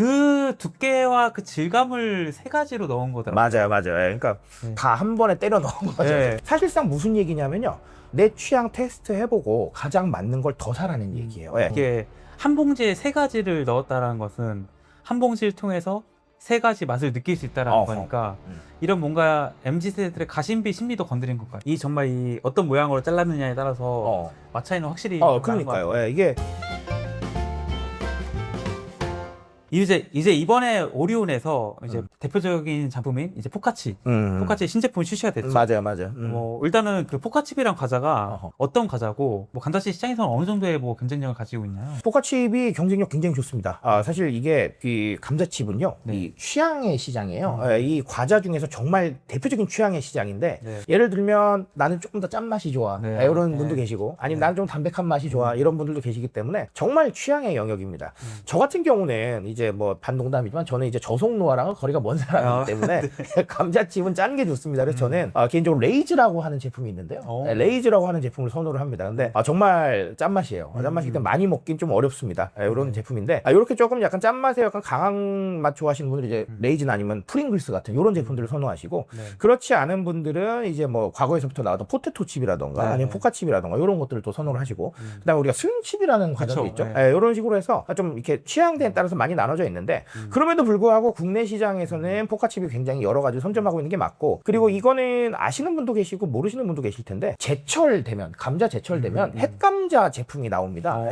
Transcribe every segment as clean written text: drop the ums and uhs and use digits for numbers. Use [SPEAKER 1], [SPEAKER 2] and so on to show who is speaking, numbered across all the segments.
[SPEAKER 1] 그 두께와 그 질감을 세 가지로 넣은 거더라고요.
[SPEAKER 2] 맞아요. 그러니까
[SPEAKER 1] 네.
[SPEAKER 2] 다 한 번에 때려 넣은 거죠.
[SPEAKER 1] 네.
[SPEAKER 2] 사실상 무슨 얘기냐면요. 내 취향 테스트 해보고 가장 맞는 걸 더 사라는 얘기예요. 예.
[SPEAKER 1] 이게 한 봉지에 세 가지를 넣었다는 것은 한 봉지를 통해서 세 가지 맛을 느낄 수 있다는 거니까 이런 뭔가 MZ세대들의 가심비 심리도 건드린 것 같아요. 이 정말 이 어떤 모양으로 잘랐느냐에 따라서 맛 차이는 확실히
[SPEAKER 2] 그러니까요. 예, 이게
[SPEAKER 1] 이제 이번에 오리온에서 이제 대표적인 작품인 이제 포카치 포카치의 신제품이 출시가 됐죠.
[SPEAKER 2] 맞아요.
[SPEAKER 1] 일단은 그 포카칩이란 과자가 어떤 과자고 뭐 간다시 시장에서는 어느 정도의 뭐 경쟁력을 가지고 있나요?
[SPEAKER 2] 포카칩이 경쟁력 굉장히 좋습니다. 사실 이게 이 감자칩은요,
[SPEAKER 1] 네.
[SPEAKER 2] 이 취향의 시장이에요. 이 과자 중에서 정말 대표적인 취향의 시장인데,
[SPEAKER 1] 네.
[SPEAKER 2] 예를 들면 나는 조금 더 짠맛이 좋아,
[SPEAKER 1] 네.
[SPEAKER 2] 이런 분도 계시고, 아니면 나는 좀 담백한 맛이 좋아, 이런 분들도 계시기 때문에 정말 취향의 영역입니다. 저 같은 경우는 이제 뭐 반농담이지만 저는 이제 저속노화랑 거리가 먼 사람이기 때문에 감자칩은 짠 게 좋습니다. 그래서 저는 개인적으로 레이즈라고 하는 제품이 있는데요. 레이즈라고 하는 제품을 선호를 합니다. 근데 정말 짠맛이에요. 짠맛이기 때문에 많이 먹긴 좀 어렵습니다. 이런 제품인데 이렇게 조금 약간 짠맛에 약간 강한 맛 좋아하시는 분들은 이제 레이즈나 아니면 프링글스 같은 이런 제품들을 선호하시고 그렇지 않은 분들은 이제 뭐 과거에서부터 나왔던 포테토 칩이라던가 아니면 포카칩이라던가 이런 것들을 또 선호를 하시고 그다음에 우리가 스윙칩이라는 과자도 있죠. 이런 식으로 해서 좀 이렇게 취향대에 따라서 많이 나눠져 있는데 그럼에도 불구하고 국내 시장에서는 포카칩이 굉장히 여러 가지 선점하고 있는 게 맞고 그리고 이거는 아시는 분도 계시고 모르시는 분도 계실 텐데 제철 되면 감자 제철 되면 햇감자 제품이 나옵니다.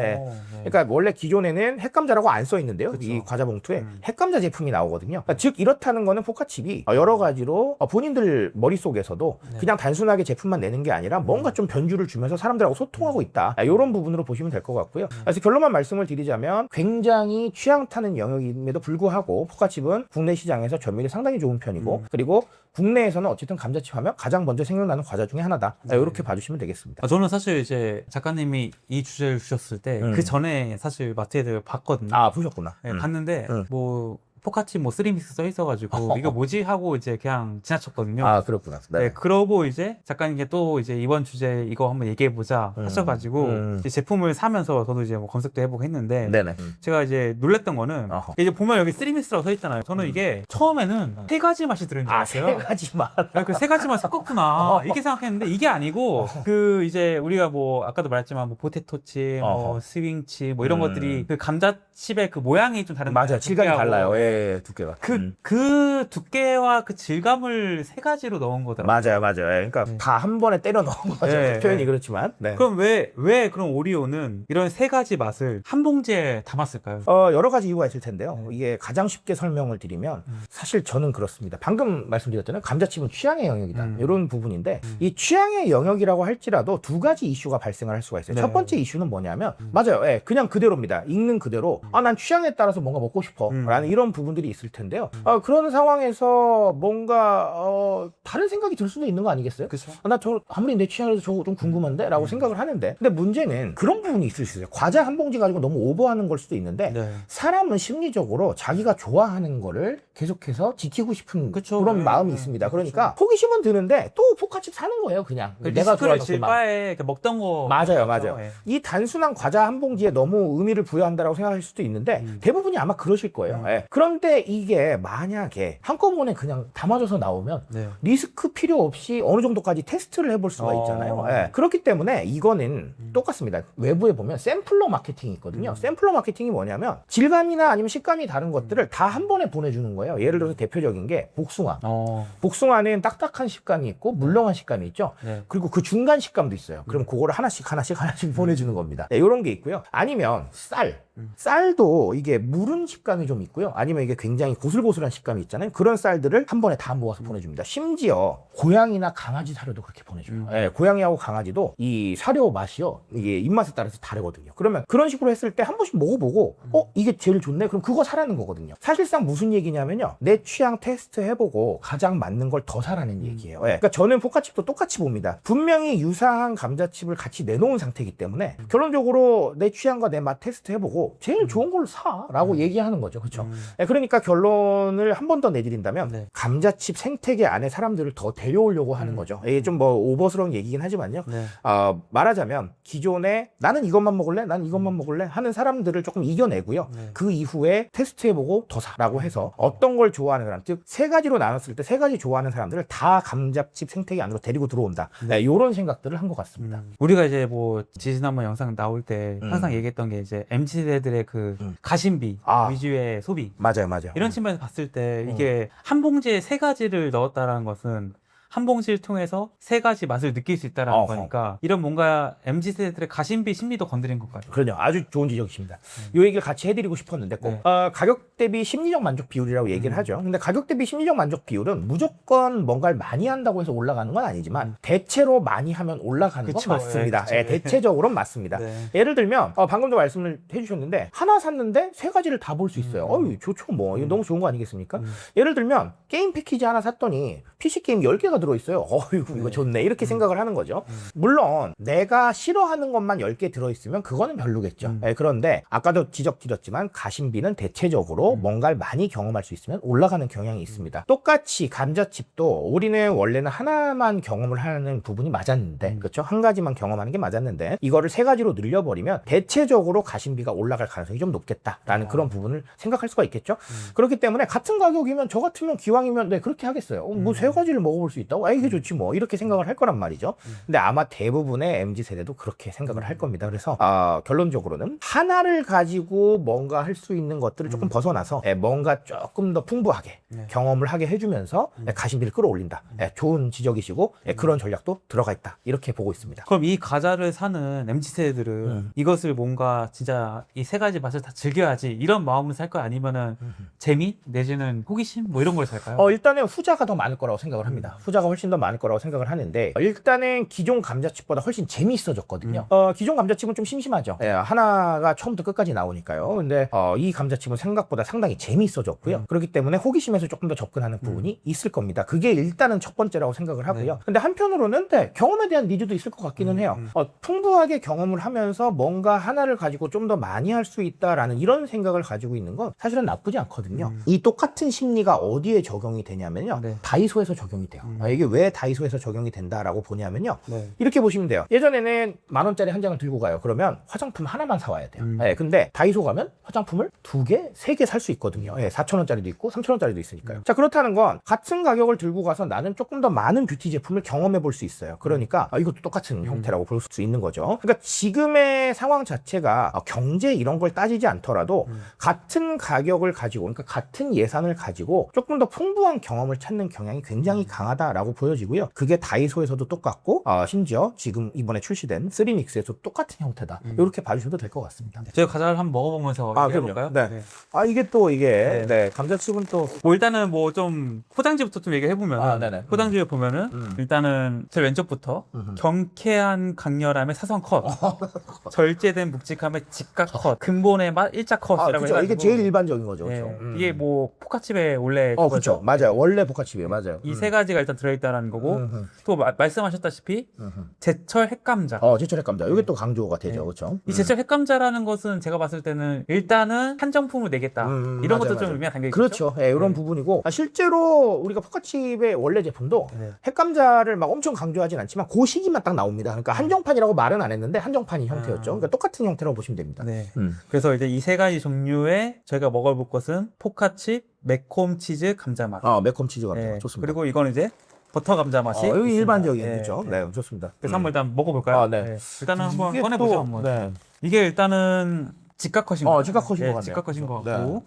[SPEAKER 2] 그러니까 원래 기존에는 햇감자라고 안 써 있는데요. 이 과자 봉투에 햇감자 제품이 나오거든요. 그러니까 즉 이렇다는 거는 포카칩이 여러 가지로 본인들 머릿속에서도 그냥 단순하게 제품만 내는 게 아니라 뭔가 좀 변주를 주면서 사람들하고 소통하고 있다. 이런 부분으로 보시면 될 것 같고요. 그래서 결론만 말씀을 드리자면 굉장히 취향 타는 영역임에도 불구하고 포카칩은 국내 시장에서 점유율이 상당히 좋은 편이고 그리고 국내에서는 어쨌든 감자칩 하면 가장 먼저 생각나는 과자 중에 하나다. 이렇게 봐주시면 되겠습니다.
[SPEAKER 1] 저는 사실 이제 작가님이 이 주제를 주셨을 때 그 전에 사실 마트에서 봤거든요.
[SPEAKER 2] 보셨구나.
[SPEAKER 1] 봤는데 뭐 포카치 뭐 3믹스 써 있어가지고 이거 뭐지 하고 이제 그냥 지나쳤거든요.
[SPEAKER 2] 그렇구나.
[SPEAKER 1] 네. 그러고 이제 작가님께 또 이제 이번 주제 이거 한번 얘기해보자 하셔가지고 이제 제품을 사면서 저도 이제 뭐 검색도 해보고 했는데 제가 이제 놀랬던 거는 이제 보면 여기 3믹스라고 써 있잖아요. 저는 이게 처음에는 세 가지 맛이 들어있는 줄 알았어요.
[SPEAKER 2] 세 가지 맛.
[SPEAKER 1] 그 세 가지 맛 섞었구나 이렇게 생각했는데 이게 아니고 그 이제 우리가 뭐 아까도 말했지만 뭐 포테토칩, 뭐 스윙칩 뭐 이런 것들이 그 감자칩의 그 모양이 좀 다른
[SPEAKER 2] 맞아요. 질감이 달라요. 두께가.
[SPEAKER 1] 그 두께와 그 질감을 세 가지로 넣은 거더라고요.
[SPEAKER 2] 맞아요. 그러니까 다 한 번에 때려 넣은 거죠. 표현이 그렇지만.
[SPEAKER 1] 그럼 왜 그럼 오리온은 이런 세 가지 맛을 한 봉지에 담았을까요?
[SPEAKER 2] 여러 가지 이유가 있을 텐데요. 이게 가장 쉽게 설명을 드리면 사실 저는 그렇습니다. 방금 말씀드렸잖아요. 감자칩은 취향의 영역이다. 이런 부분인데 이 취향의 영역이라고 할지라도 두 가지 이슈가 발생을 할 수가 있어요. 첫 번째 이슈는 뭐냐면 맞아요. 그냥 그대로입니다. 읽는 그대로 난 취향에 따라서 뭔가 먹고 싶어 라는 이런 부분들이 있을 텐데요. 그런 상황에서 뭔가 다른 생각이 들 수도 있는 거 아니겠어요?
[SPEAKER 1] 그렇죠.
[SPEAKER 2] 아무리 내 취향에서 저거 좀 궁금한데? 라고 생각을 하는데 근데 문제는 그런 부분이 있을 수 있어요. 과자 한 봉지 가지고 너무 오버하는 걸 수도 있는데 사람은 심리적으로 자기가 좋아하는 거를 계속해서 지키고 싶은 그런 마음이 있습니다. 그러니까 호기심은 드는데 또 포카칩 사는 거예요. 그냥 내가 좋아하는
[SPEAKER 1] 질바에 먹던 거
[SPEAKER 2] 맞아요. 이 단순한 과자 한 봉지에 너무 의미를 부여한다라고 생각할 수도 있는데 대부분이 아마 그러실 거예요. 그런데 이게 만약에 한꺼번에 그냥 담아져서 나오면 리스크 필요 없이 어느 정도까지 테스트를 해볼 수가 있잖아요. 그렇기 때문에 이거는 똑같습니다. 외부에 보면 샘플러 마케팅이 있거든요. 샘플러 마케팅이 뭐냐면 질감이나 아니면 식감이 다른 것들을 다 한 번에 보내주는 거예요. 예를 들어서 대표적인 게 복숭아. 복숭아는 딱딱한 식감이 있고 물렁한 식감이 있죠. 그리고 그 중간 식감도 있어요. 그럼 그거를 하나씩 보내주는 겁니다. 이런 게 있고요. 아니면 쌀도 이게 무른 식감이 좀 있고요. 아니면 이게 굉장히 고슬고슬한 식감이 있잖아요. 그런 쌀들을 한 번에 다 모아서 보내줍니다. 심지어 고양이나 강아지 사료도 그렇게 보내줘요. 고양이하고 강아지도 이 사료 맛이요. 이게 입맛에 따라서 다르거든요. 그러면 그런 식으로 했을 때 한 번씩 먹어보고 이게 제일 좋네? 그럼 그거 사라는 거거든요. 사실상 무슨 얘기냐면요. 내 취향 테스트 해보고 가장 맞는 걸 더 사라는 얘기예요. 그러니까 저는 포카칩도 똑같이 봅니다. 분명히 유사한 감자칩을 같이 내놓은 상태이기 때문에 결론적으로 내 취향과 내 맛 테스트 해보고 말고 제일 좋은 걸로 사라고 얘기하는 거죠. 그렇죠? 그러니까 결론을 한 번 더 내드린다면
[SPEAKER 1] 네.
[SPEAKER 2] 감자칩 생태계 안에 사람들을 더 데려오려고 하는 거죠. 이게 좀 뭐 오버스러운 얘기긴 하지만요.
[SPEAKER 1] 네.
[SPEAKER 2] 말하자면 기존에 나는 이것만 먹을래, 나는 이것만 먹을래 하는 사람들을 조금 이겨내고요.
[SPEAKER 1] 네.
[SPEAKER 2] 그 이후에 테스트해보고 더 사라고 해서 어떤 걸 좋아하는 사람, 즉 세 가지로 나눴을 때 세 가지 좋아하는 사람들을 다 감자칩 생태계 안으로 데리고 들어온다. 네, 이런 생각들을 한 것 같습니다.
[SPEAKER 1] 우리가 이제 뭐 지난번 영상 나올 때 항상 얘기했던 게 이제 MZ세대들의 그 가심비 위주의 소비.
[SPEAKER 2] 맞아요.
[SPEAKER 1] 이런 측면에서 봤을 때 이게 한 봉지에 세 가지를 넣었다라는 것은 한 봉지를 통해서 세 가지 맛을 느낄 수 있다라는 거니까 이런 뭔가 MZ세대들의 가심비 심리도 건드린 것 같아요.
[SPEAKER 2] 그럼요. 아주 좋은 지적이십니다. 이 얘기를 같이 해드리고 싶었는데 꼭 가격 대비 심리적 만족 비율이라고 얘기를 하죠. 근데 가격 대비 심리적 만족 비율은 무조건 뭔가를 많이 한다고 해서 올라가는 건 아니지만 대체로 많이 하면 올라가는 건 맞습니다. 대체적으로는 맞습니다.
[SPEAKER 1] 네.
[SPEAKER 2] 예를 들면 방금도 말씀을 해주셨는데 하나 샀는데 세 가지를 다 볼 수 있어요. 좋죠 뭐. 이거 너무 좋은 거 아니겠습니까? 예를 들면 게임 패키지 하나 샀더니 PC 게임 10개가 들어있어요. 이거 좋네. 이렇게 생각을 하는 거죠. 물론 내가 싫어하는 것만 10개 들어있으면 그거는 별로겠죠. 그런데 아까도 지적드렸지만 가심비는 대체적으로 뭔가를 많이 경험할 수 있으면 올라가는 경향이 있습니다. 똑같이 감자칩도 우리는 원래는 하나만 경험을 하는 부분이 맞았는데 그렇죠? 한 가지만 경험하는 게 맞았는데 이거를 세 가지로 늘려버리면 대체적으로 가심비가 올라갈 가능성이 좀 높겠다라는 그런 부분을 생각할 수가 있겠죠. 그렇기 때문에 같은 가격이면 저 같으면 기왕이면 네 그렇게 하겠어요. 뭐 세 가지를 먹어볼 수 있다고? 이게 좋지 뭐 이렇게 생각을 할 거란 말이죠. 근데 아마 대부분의 MZ세대도 그렇게 생각을 할 겁니다. 그래서 결론적으로는 하나를 가지고 뭔가 할 수 있는 것들을 조금 벗어나서 뭔가 조금 더 풍부하게 경험을 하게 해주면서 가심비를 끌어올린다. 좋은 지적이시고 그런 전략도 들어가 있다. 이렇게 보고 있습니다.
[SPEAKER 1] 그럼 이 과자를 사는 MZ세대들은 이것을 뭔가 진짜 이 세 가지 맛을 다 즐겨야지 이런 마음으로 살까요? 아니면은 재미 내지는 호기심 뭐 이런 걸 살까요?
[SPEAKER 2] 일단은 후자가 더 많을 거라고 생각을 합니다. 후자가 훨씬 더 많을 거라고 생각을 하는데 일단은 기존 감자칩보다 훨씬 재미있어졌거든요. 기존 감자칩은 좀 심심하죠. 하나가 처음부터 끝까지 나오니까요. 근데 이 감자칩은 생각보다 상당히 재미있어졌고요. 그렇기 때문에 호기심에서 조금 더 접근하는 부분이 있을 겁니다. 그게 일단은 첫 번째라고 생각을 하고요. 근데 한편으로는 경험에 대한 니즈도 있을 것 같기는 해요. 풍부하게 경험을 하면서 뭔가 하나를 가지고 좀 더 많이 할 수 있다라는 이런 생각을 가지고 있는 건 사실은 나쁘지 않거든요. 이 똑같은 심리가 어디에 적용이 되냐면요. 다이소에서 적용이 돼요. 이게 왜 다이소에서 적용이 된다라고 보냐면요. 이렇게 보시면 돼요. 예전에는 10,000원짜리 한 장을 들고 가요. 그러면 화장품 하나만 사와야 돼요. 근데 다이소 가면 화장품을 2개, 3개 살 수 있거든요. 4,000원짜리도 있고 3,000원짜리도 있으니까요. 자, 그렇다는 건 같은 가격을 들고 가서 나는 조금 더 많은 뷰티 제품을 경험해 볼 수 있어요. 그러니까 이것도 똑같은 형태라고 볼 수 있는 거죠. 그러니까 지금의 상황 자체가 경제 이런 걸 따지지 않더라도 같은 가격을 가지고 그러니까 같은 예산을 가지고 조금 더 풍부한 경험을 찾는 경향이 굉장히 강하다라고 보여지고요. 그게 다이소에서도 똑같고 심지어 지금 이번에 출시된 쓰리믹스에서 똑같은 형태다. 이렇게 봐주셔도 될 것 같습니다.
[SPEAKER 1] 저희 과자를 한번 먹어보면서 얘기해볼까요?
[SPEAKER 2] 네. 이게 또 이게 감자칩은 또
[SPEAKER 1] 뭐 일단은 뭐 좀 포장지부터 좀 얘기해보면 포장지에 보면은 일단은 제일 왼쪽부터 경쾌한 강렬함의 사선 컷 절제된 묵직함의 직각 컷 근본의 맛 일자 컷이라고 해가지고
[SPEAKER 2] 이게 제일 일반적인 거죠. 그렇죠?
[SPEAKER 1] 이게 뭐 포카칩에 원래
[SPEAKER 2] 그렇죠. 맞아요. 원래 포카칩이에요. 맞아요.
[SPEAKER 1] 이 세 가지가 일단 들어있다는 거고 또 말씀하셨다시피 제철 핵감자
[SPEAKER 2] 제철 핵감자 이게 또 강조가 되죠. 그렇죠?
[SPEAKER 1] 이 제철 핵감자라는 것은 제가 봤을 때는 일단은 한정품을 내겠다 이런 것도 좀 의미가 담겨 있죠.
[SPEAKER 2] 그렇죠. 이런 부분이고 실제로 우리가 포카칩의 원래 제품도 핵감자를 막 엄청 강조하진 않지만 그 시기만 딱 나옵니다. 그러니까 한정판이라고 말은 안 했는데 한정판이 형태였죠. 그러니까 똑같은 형태라고 보시면 됩니다.
[SPEAKER 1] 그래서 이제 이 세 가지 종류의 저희가 먹어볼 것은 포카칩, 매콤 치즈 감자 맛.
[SPEAKER 2] 매콤 치즈 감자 맛. 좋습니다.
[SPEAKER 1] 그리고 이건 이제 버터 감자 맛이.
[SPEAKER 2] 여기 일반적인 거죠. 네, 좋습니다.
[SPEAKER 1] 그래서 한번 일단 먹어볼까요? 일단은 한번 꺼내보죠. 한번. 이게 일단은 직각 컷인 거.
[SPEAKER 2] 직각 컷인 것 같네요.
[SPEAKER 1] 직각 컷인 거 같고.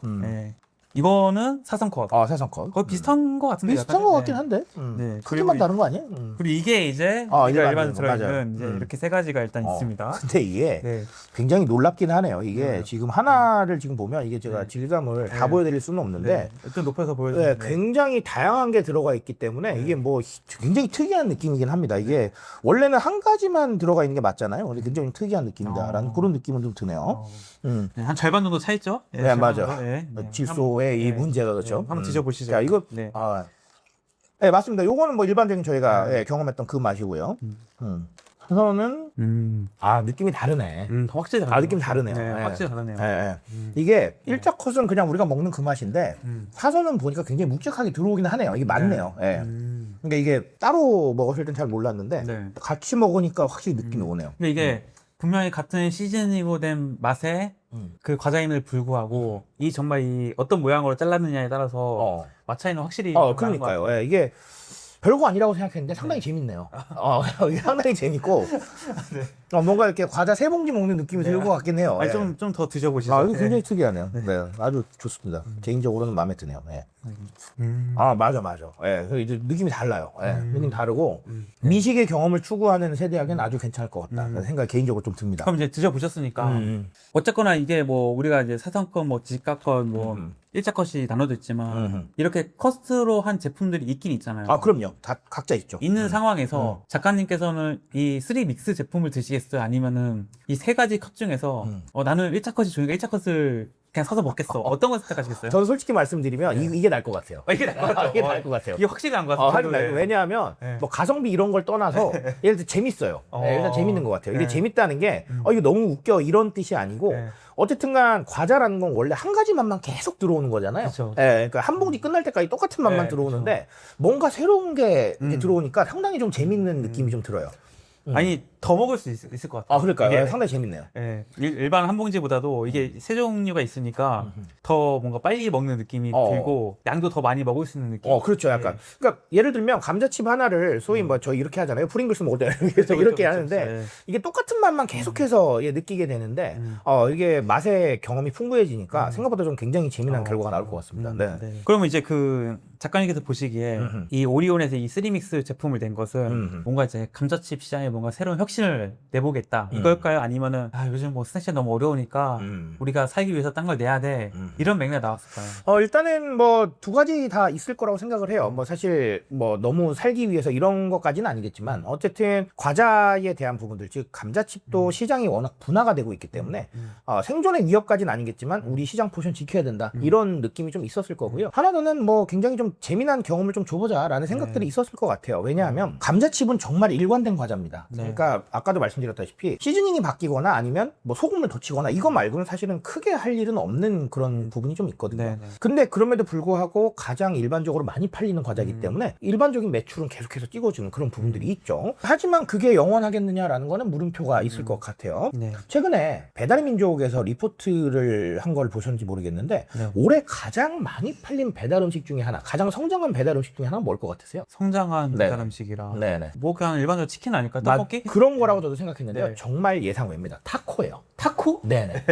[SPEAKER 1] 이거는 사선 컷.
[SPEAKER 2] 사선 컷.
[SPEAKER 1] 거의 비슷한 거 같은데.
[SPEAKER 2] 비슷한 거 같긴 한데. 크기만 다른 거 아니에요?
[SPEAKER 1] 그리고 이게 이제 일반 들어있는 이제 이렇게 세 가지가 일단 있습니다.
[SPEAKER 2] 근데 이게 굉장히 놀랍긴 하네요. 이게 지금 하나를 지금 보면 이게 제가 질감을 다 보여드릴 수는 없는데
[SPEAKER 1] 일단 높여서 보여드리면
[SPEAKER 2] 굉장히 다양한 게 들어가 있기 때문에 이게 뭐 굉장히 특이한 느낌이긴 합니다. 이게 원래는 한 가지만 들어가 있는 게 맞잖아요. 근데 굉장히 특이한 느낌이다라는 그런 느낌은 좀 드네요.
[SPEAKER 1] 한 절반 정도 차 있죠?
[SPEAKER 2] 네, 맞아. 질소의 이 문제가 그렇죠.
[SPEAKER 1] 한번 드셔보시죠.
[SPEAKER 2] 자, 이거 맞습니다. 요거는 뭐 일반적인 저희가 경험했던 그 맛이고요. 사선은 느낌이 다르네.
[SPEAKER 1] 확실히 다르네요.
[SPEAKER 2] 느낌 다르네요.
[SPEAKER 1] 네,
[SPEAKER 2] 예.
[SPEAKER 1] 확실히 다르네요.
[SPEAKER 2] 예. 이게 일자 컷은 그냥 우리가 먹는 그 맛인데 사선은 보니까 굉장히 묵직하게 들어오긴 하네요. 이게 맞네요. 예. 그러니까 이게 따로 먹었을 땐 잘 몰랐는데
[SPEAKER 1] 네.
[SPEAKER 2] 같이 먹으니까 확실히 느낌이 오네요.
[SPEAKER 1] 근데 이게 분명히 같은 시즈닝으로 된 맛에 그 과자임을 불구하고 이 정말 이 어떤 모양으로 잘랐느냐에 따라서 맛 차이는 확실히 좀 나는 것
[SPEAKER 2] 그러니까요.
[SPEAKER 1] 같아요.
[SPEAKER 2] 예, 이게 별거 아니라고 생각했는데 상당히 재밌네요. 이게 상당히 재밌고 뭔가 이렇게 과자 세 봉지 먹는 느낌이 들 것 같긴 해요.
[SPEAKER 1] 아니,
[SPEAKER 2] 예.
[SPEAKER 1] 좀 더 드셔보시죠.
[SPEAKER 2] 이거 굉장히 특이하네요. 네, 아주 좋습니다. 개인적으로는 마음에 드네요. 예. 맞아. 예, 이제 느낌이 달라요. 예, 느낌 다르고 미식의 경험을 추구하는 세대에게는 아주 괜찮을 것 같다. 라는 생각이 개인적으로 좀 듭니다.
[SPEAKER 1] 그럼 이제 드셔보셨으니까 어쨌거나 이게 뭐 우리가 이제 사선컷, 뭐 지가컷, 뭐 일자컷이 나눠져 있지만 이렇게 커스트로 한 제품들이 있긴 있잖아요.
[SPEAKER 2] 그럼요. 다 각자 있죠.
[SPEAKER 1] 있는 상황에서 작가님께서는 이 3믹스 제품을 드시겠어요? 아니면은 이 세 가지 컷 중에서 나는 1차 컷이 좋으니까 1차 컷을 그냥 사서 먹겠어. 어떤 걸 선택하시겠어요?
[SPEAKER 2] 저는 솔직히 말씀드리면 이게 나을 것 같아요.
[SPEAKER 1] 이게 나을 것 같아요.
[SPEAKER 2] 이게 나을 것 같아요.
[SPEAKER 1] 이게 확실히 나은 것 같아요.
[SPEAKER 2] 왜냐하면 뭐 가성비 이런 걸 떠나서 예를 들어 재밌어요. 일단 재밌는 것 같아요. 이게 재밌다는 게 이거 너무 웃겨 이런 뜻이 아니고 어쨌든간 과자라는 건 원래 한 가지 맛만 계속 들어오는 거잖아요.
[SPEAKER 1] 그쵸.
[SPEAKER 2] 그러니까 한 봉지 끝날 때까지 똑같은 맛만 들어오는데 뭔가 새로운 게 들어오니까 상당히 좀 재밌는 느낌이 좀 들어요.
[SPEAKER 1] 아니 더 먹을 수 있을 것 같아요.
[SPEAKER 2] 그러니까요.
[SPEAKER 1] 이게,
[SPEAKER 2] 상당히 재밌네요.
[SPEAKER 1] 일반 한 봉지보다도 이게 세 종류가 있으니까 더 뭔가 빨리 먹는 느낌이 들고 양도 더 많이 먹을 수 있는 느낌.
[SPEAKER 2] 그렇죠. 약간. 그러니까 예를 들면 감자칩 하나를 소위 뭐 저 이렇게 하잖아요. 프링글스 먹을 때 이렇게 하는데 이게 똑같은 맛만 계속해서 느끼게 되는데 이게 맛의 경험이 풍부해지니까 생각보다 좀 굉장히 재미난 결과가 나올 것 같습니다. 네.
[SPEAKER 1] 그러면 이제 그 작가님께서 보시기에 이 오리온에서 이 3믹스 제품을 낸 것은 뭔가 이제 감자칩 시장에 뭔가 새로운 혁신을 내보겠다 이걸까요? 아니면은 요즘 뭐 스낵시 너무 어려우니까 우리가 살기 위해서 딴 걸 내야 돼 이런 맥락이 나왔을까요?
[SPEAKER 2] 일단은 뭐 두 가지 다 있을 거라고 생각을 해요. 뭐 사실 뭐 너무 살기 위해서 이런 것까지는 아니겠지만 어쨌든 과자에 대한 부분들 즉 감자칩도 시장이 워낙 분화가 되고 있기 때문에 생존의 위협까지는 아니겠지만 우리 시장 포션 지켜야 된다 이런 느낌이 좀 있었을 거고요. 하나 더는 뭐 굉장히 좀 재미난 경험을 좀 줘보자라는 생각들이 있었을 것 같아요. 왜냐하면 감자칩은 정말 일관된 과자입니다. 그러니까 아까도 말씀드렸다시피 시즈닝이 바뀌거나 아니면 뭐 소금을 더 치거나 이거 말고는 사실은 크게 할 일은 없는 그런 부분이 좀 있거든요. 근데 그럼에도 불구하고 가장 일반적으로 많이 팔리는 과자이기 때문에 일반적인 매출은 계속해서 찍어주는 그런 부분들이 있죠. 하지만 그게 영원하겠느냐라는 거는 물음표가 있을 것 같아요. 최근에 배달의 민족에서 리포트를 한 걸 보셨는지 모르겠는데 올해 가장 많이 팔린 배달 음식 중에 하나, 가장 성장한 배달 음식 중에 하나는 뭘 것 같으세요?
[SPEAKER 1] 성장한 배달 음식이라 뭐 그냥 일반적으로 치킨 아닐까? 떡볶이?
[SPEAKER 2] 그런 거라고 저도 생각했는데요. 정말 예상 외입니다. 타코예요.
[SPEAKER 1] 타코?
[SPEAKER 2] 네네.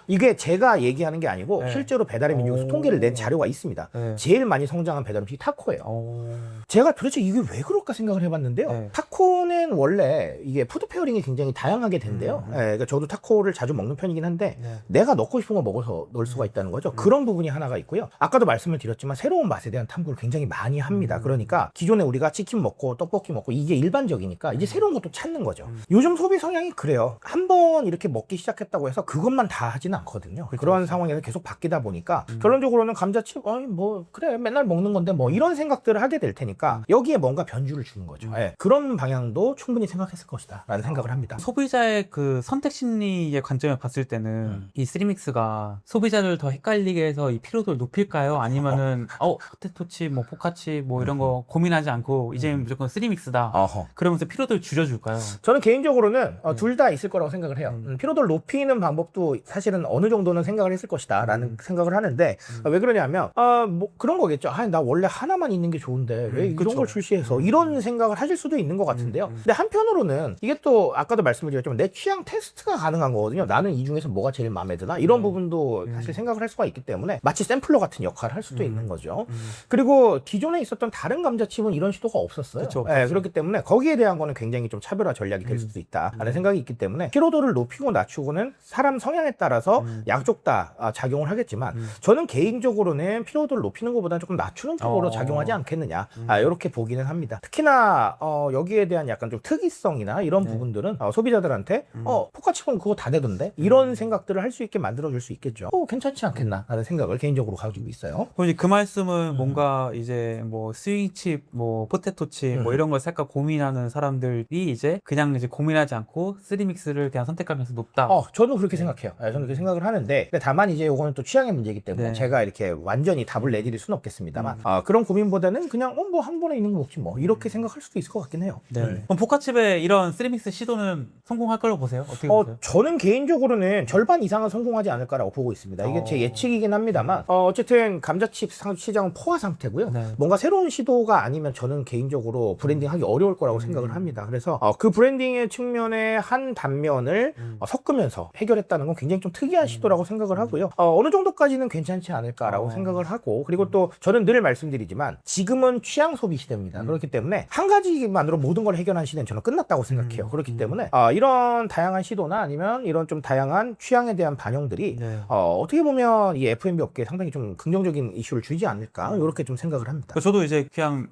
[SPEAKER 2] 이게 제가 얘기하는 게 아니고 실제로 배달의 민족에서 통계를 낸 자료가 있습니다. 제일 많이 성장한 배달 음식이 타코예요. 제가 도대체 이게 왜 그럴까 생각을 해봤는데요. 타코는 원래 이게 푸드 페어링이 굉장히 다양하게 된대요. 그러니까 저도 타코를 자주 먹는 편이긴 한데 내가 넣고 싶은 거 먹어서 넣을 수가 있다는 거죠. 그런 부분이 하나가 있고요. 아까도 말씀을 드렸지만 새로운 맛에 대한 탐구를 굉장히 많이 합니다. 그러니까 기존에 우리가 치킨 먹고 떡볶이 먹고 이게 일반적이니까 이제 새로운 것도 찾는 거죠. 요즘 소비 성향이 그래요. 한번 이렇게 먹기 시작했다고 해서 그것만 다 하지는 않거든요. 그런 상황에서 계속 바뀌다 보니까 결론적으로는 감자칩 뭐 그래 맨날 먹는 건데 뭐 이런 생각들을 하게 될 테니까 여기에 뭔가 변주를 주는 거죠. 그런 방향도 충분히 생각했을 것이다 라는 생각을 합니다.
[SPEAKER 1] 소비자의 그 선택 심리의 관점을 봤을 때는 이 3믹스가 소비자를 더 헷갈리게 해서 이 피로도를 높일까요? 아니면은 포테토칩 뭐 포카칩 뭐 이런 거 고민하지 않고 이제 무조건 3믹스다 그러면서 피로도를 줄여줄까요?
[SPEAKER 2] 저는 개인적으로는 둘 다 있을 거라고 생각을 해요. 피로도를 높이는 방법도 사실은 어느 정도는 생각을 했을 것이다 라는 생각을 하는데 왜 그러냐면 뭐 그런 거겠죠. 나 원래 하나만 있는 게 좋은데 왜 이런 걸 출시해서 이런 생각을 하실 수도 있는 것 같은데요. 근데 한편으로는 이게 또 아까도 말씀을 드렸지만 내 취향 테스트가 가능한 거거든요. 나는 이 중에서 뭐가 제일 마음에 드나 이런 부분도 사실 생각을 할 수가 있기 때문에 마치 샘플러 같은 역할을 할 수도 있는 거죠. 그리고 기존에 있었던 다른 감자칩은 이런 시도가 없었어요. 그렇기 때문에 거기에 대한 거는 굉장히 좀 차별화 전략이 될 수도 있다라는 생각이 있기 때문에 피로도를 높이고 낮추고는 사람 성향에 따라서 따라서 양쪽 다 작용을 하겠지만 저는 개인적으로는 피로도를 높이는 것보다는 조금 낮추는 쪽으로 작용하지 않겠느냐 이렇게 보기는 합니다. 특히나 여기에 대한 약간 좀 특이성이나 이런 부분들은 소비자들한테 포카칩은 그거 다 되던데 이런 생각들을 할 수 있게 만들어줄 수 있겠죠. 괜찮지 않겠나 라는 생각을 개인적으로 가지고 있어요.
[SPEAKER 1] 그럼 이제 그 말씀은 뭔가 이제 뭐 스윙칩, 뭐 포테토칩 뭐 이런 걸 살까 고민하는 사람들이 이제 그냥 이제 고민하지 않고 쓰리믹스를 그냥 선택하면서 높다.
[SPEAKER 2] 저는 그렇게 생각해요. 저는 그렇게 생각을 하는데 다만 이제 이거는 또 취향의 문제이기 때문에 제가 이렇게 완전히 답을 내드릴 수는 없겠습니다만 그런 고민보다는 그냥 뭐 한 번에 있는 거 먹지 뭐 이렇게 생각할 수도 있을 것 같긴 해요.
[SPEAKER 1] 그럼 포카칩의 이런 쓰리믹스 시도는 성공할 거라고 보세요? 어떻게 보세요?
[SPEAKER 2] 저는 개인적으로는 절반 이상은 성공하지 않을까라고 보고 있습니다. 이게 제 예측이긴 합니다만 어쨌든 감자칩 시장은 포화 상태고요. 뭔가 새로운 시도가 아니면 저는 개인적으로 브랜딩하기 어려울 거라고 생각을 합니다. 그래서 그 브랜딩의 측면의 한 단면을 섞으면서 해결했다는 건 굉장히 좀 특이한 시도라고 생각을 하고요. 어느 정도까지는 괜찮지 않을까라고 생각을 하고 그리고 또 저는 늘 말씀드리지만 지금은 취향 소비 시대입니다. 그렇기 때문에 한 가지만으로 모든 걸 해결한 시대는 저는 끝났다고 생각해요. 그렇기 때문에 이런 다양한 시도나 아니면 이런 좀 다양한 취향에 대한 반영들이 어떻게 보면 이 F&B 업계에 상당히 좀 긍정적인 이슈를 주지 않을까 이렇게 좀 생각을 합니다.
[SPEAKER 1] 저도 이제 그냥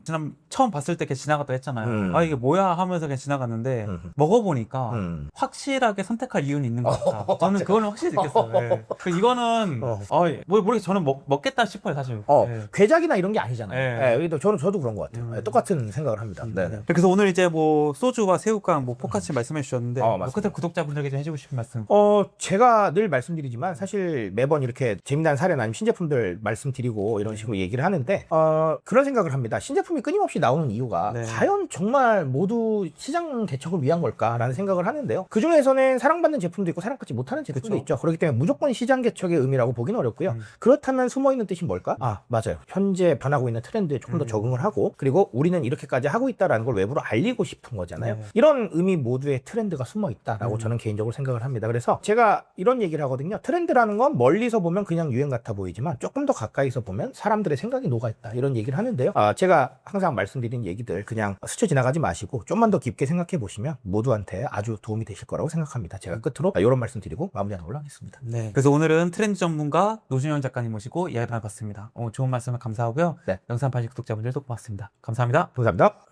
[SPEAKER 1] 처음 봤을 때 이렇게 지나갔다 했잖아요. 이게 뭐야 하면서 그냥 지나갔는데 먹어보니까 확실하게 선택할 이유는 있는 것 같다. 저는 그거는 확실히 느꼈어요. 이거는 모르겠어요. 저는 먹겠다 싶어요 사실.
[SPEAKER 2] 괴작이나 이런 게 아니잖아요. 저도 그런 것 같아요. 똑같은 생각을 합니다.
[SPEAKER 1] 그래서 오늘 이제 뭐 소주와 새우깡, 뭐 포카칩 말씀해 주셨는데 끝에 구독자분들에게 좀 해주고 싶은 말씀.
[SPEAKER 2] 제가 늘 말씀드리지만 사실 매번 이렇게 재미난 사례나 아니면 신제품들 말씀드리고 이런 식으로 얘기를 하는데 그런 생각을 합니다. 신제품이 끊임없이 나오는 이유가 과연 정말 모두 시장 대척을 위한 걸까라는 생각을 하는데요. 그 중에서는 사랑받는 제품도 있고 사랑받지 못하는 제품도 있죠. 그렇기 때문에 무조건 시장 개척의 의미라고 보기는 어렵고요. 그렇다면 숨어있는 뜻이 뭘까? 맞아요. 현재 변하고 있는 트렌드에 조금 더 적응을 하고 그리고 우리는 이렇게까지 하고 있다라는 걸 외부로 알리고 싶은 거잖아요. 이런 의미 모두의 트렌드가 숨어 있다라고 저는 개인적으로 생각을 합니다. 그래서 제가 이런 얘기를 하거든요. 트렌드라는 건 멀리서 보면 그냥 유행 같아 보이지만 조금 더 가까이서 보면 사람들의 생각이 녹아있다 이런 얘기를 하는데요. 제가 항상 말씀드린 얘기들 그냥 스쳐 지나가지 마시고 좀만 더 깊게 생각해 보시면 모두한테 아주 도움이 되실 거라고 생각합니다. 제가 끝으로 이런 말씀 드리고 마무리하는 걸로 하겠습니다.
[SPEAKER 1] 그래서 오늘은 트렌드 전문가 노준현 작가님 모시고 이야기 나눠봤습니다. 좋은 말씀을 감사하고요. 영상 봐주신 구독자분들도 고맙습니다. 감사합니다.
[SPEAKER 2] 감사합니다.